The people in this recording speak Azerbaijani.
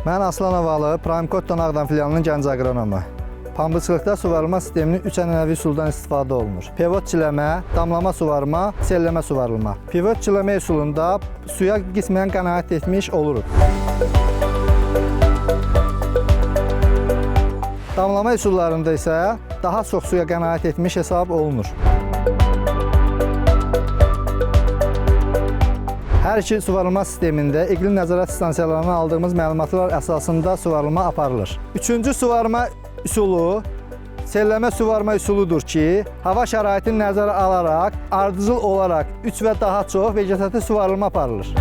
Mən Aslan Avalı, Prime Cotton Ağdam filialının gənc aqronomu. Pambıqçılıqda suvarılma sisteminin 3 ənənəvi üsuldan istifadə olunur. Pivot çiləmə, damlama suvarma, selləmə suvarılma. Pivot çiləmə üsulunda suya qismən qənaət etmiş oluruq. Damlama üsullarında isə daha çox suya qənaət etmiş hesab olunur. Hər iki suvarılma sistemində iqlim nəzarət stansiyalarından aldığımız məlumatlar əsasında suvarılma aparılır. Üçüncü suvarma üsulu selləmə suvarma üsuludur ki, hava şəraitini nəzərə alaraq ardıcıl olaraq 3 və daha çox vegetativ suvarılma aparılır.